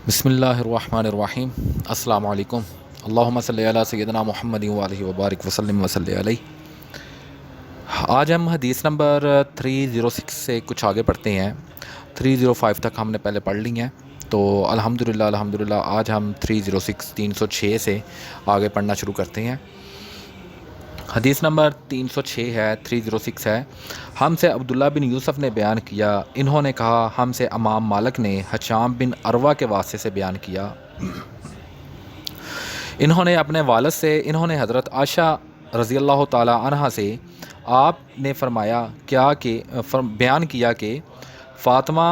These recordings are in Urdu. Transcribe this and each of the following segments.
بسم اللہ الرحمن الرحیم۔ السلام علیکم۔ اللہم صلی علی سیدنا محمد وآلہ وبارک وسلم وصلی علیہ۔ آج ہم حدیث نمبر 306 سے کچھ آگے پڑھتے ہیں۔ 305 تک ہم نے پہلے پڑھ لی ہیں، تو الحمدللہ آج ہم 306 سے آگے پڑھنا شروع کرتے ہیں۔ حدیث نمبر 306 ہے، 306 ہے۔ ہم سے عبداللہ بن یوسف نے بیان کیا، انہوں نے کہا ہم سے امام مالک نے ہشام بن عروہ کے واسطے سے بیان کیا، انہوں نے اپنے والد سے، انہوں نے حضرت عائشہ رضی اللہ تعالی عنہ سے آپ نے فرمایا بیان کیا کہ فاطمہ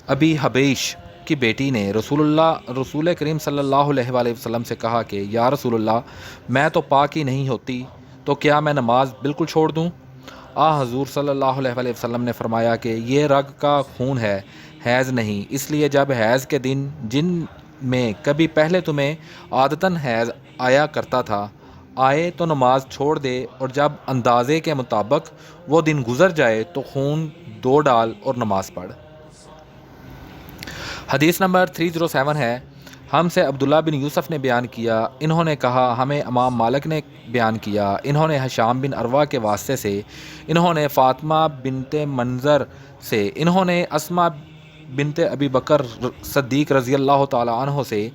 ابی حبیش کی بیٹی نے رسول کریم صلی اللہ علیہ وآلہ وسلم سے کہا کہ یا رسول اللہ، میں تو پاک ہی نہیں ہوتی، تو کیا میں نماز بالکل چھوڑ دوں؟ حضور صلی اللہ علیہ وآلہ وسلم نے فرمایا کہ یہ رگ کا خون ہے، حیض نہیں، اس لیے جب حیض کے دن جن میں کبھی پہلے تمہیں عادتاً حیض آیا کرتا تھا آئے تو نماز چھوڑ دے، اور جب اندازے کے مطابق وہ دن گزر جائے تو خون دو ڈال اور نماز پڑھ۔ حدیث نمبر 307 ہے۔ ہم سے عبداللہ بن یوسف نے بیان کیا، انہوں نے کہا ہمیں امام مالک نے بیان کیا، انہوں نے ہشام بن عروہ کے واسطے سے، انہوں نے فاطمہ بنت منظر سے، انہوں نے اسماء بنت ابی بکر صدیق رضی اللہ تعالی عنہ سے،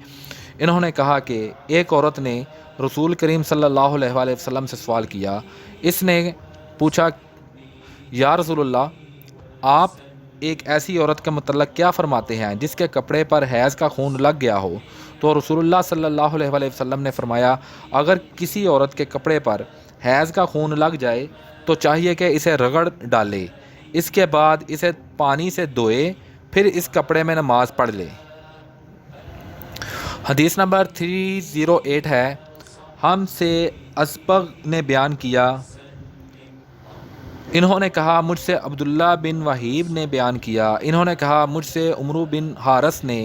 انہوں نے کہا کہ ایک عورت نے رسول کریم صلی اللہ علیہ وآلہ وسلم سے سوال کیا، اس نے پوچھا یا رسول اللہ، آپ ایک ایسی عورت کے متعلق کیا فرماتے ہیں جس کے کپڑے پر حیض کا خون لگ گیا ہو؟ تو رسول اللہ صلی اللہ علیہ وآلہ وسلم نے فرمایا، اگر کسی عورت کے کپڑے پر حیض کا خون لگ جائے تو چاہیے کہ اسے رگڑ ڈالے، اس کے بعد اسے پانی سے دھوئے، پھر اس کپڑے میں نماز پڑھ لے۔ حدیث نمبر 308 ہے۔ ہم سے اسبغ نے بیان کیا، انہوں نے کہا مجھ سے عبداللہ بن وہیب نے بیان کیا، انہوں نے کہا مجھ سے عمرو بن حارث نے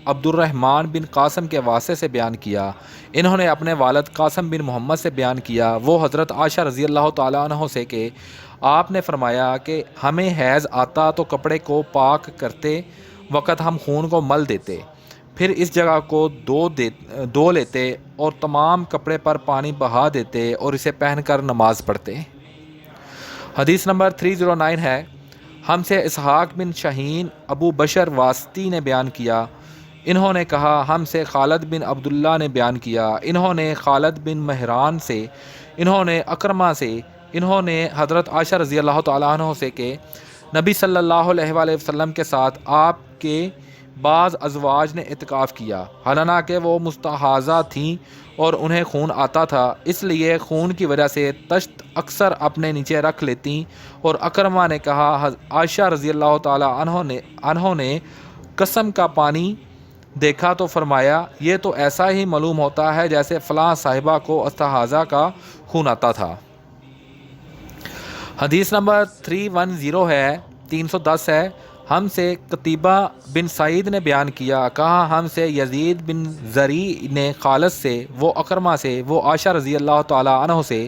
عبد الرحمن بن قاسم کے واسطے سے بیان کیا، انہوں نے اپنے والد قاسم بن محمد سے بیان کیا، وہ حضرت عائشہ رضی اللہ تعالی عنہ سے کہ آپ نے فرمایا کہ ہمیں حیض آتا تو کپڑے کو پاک کرتے وقت ہم خون کو مل دیتے، پھر اس جگہ کو دھو لیتے اور تمام کپڑے پر پانی بہا دیتے اور اسے پہن کر نماز پڑھتے۔ حدیث نمبر 309 ہے۔ ہم سے اسحاق بن شاہین ابو بشر واسطی نے بیان کیا، انہوں نے کہا ہم سے خالد بن عبداللہ نے بیان کیا، انہوں نے خالد بن مہران سے، انہوں نے اکرمہ سے، انہوں نے حضرت عائشہ رضی اللہ تعالیٰ عنہ سے کہ نبی صلی اللہ علیہ وآلہ وسلم کے ساتھ آپ کے بعض ازواج نے اعتکاف کیا، حالانکہ وہ مستحاضہ تھیں اور انہیں خون آتا تھا، اس لیے خون کی وجہ سے تشت اکثر اپنے نیچے رکھ لیتیں، اور اکرمہ نے کہا عائشہ رضی اللہ تعالیٰ عنہ نے قسم کا پانی دیکھا تو فرمایا یہ تو ایسا ہی معلوم ہوتا ہے جیسے فلاں صاحبہ کو استحاضہ کا خون آتا تھا۔ حدیث نمبر 310 ہے، 310 ہے۔ ہم سے قتیبہ بن سعید نے بیان کیا، کہا ہم سے یزید بن زریع نے خالد سے، وہ اکرمہ سے، وہ عائشہ رضی اللہ تعالی عنہ سے،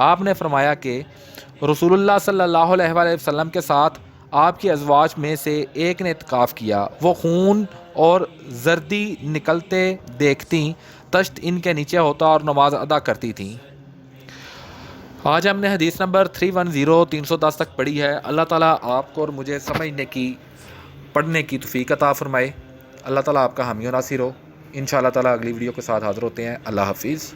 آپ نے فرمایا کہ رسول اللہ صلی اللہ علیہ وآلہ وسلم کے ساتھ آپ کی ازواج میں سے ایک نے اعتکاف کیا، وہ خون اور زردی نکلتے دیکھتیں، تشت ان کے نیچے ہوتا اور نماز ادا کرتی تھیں۔ آج ہم نے حدیث نمبر 310 310 تک پڑھی ہے۔ اللہ تعالیٰ آپ کو اور مجھے سمجھنے کی، پڑھنے کی توفیق عطا فرمائے۔ اللہ تعالیٰ آپ کا حامی و ناصر ہو۔ انشاءاللہ تعالیٰ اگلی ویڈیو کے ساتھ حاضر ہوتے ہیں۔ اللہ حافظ۔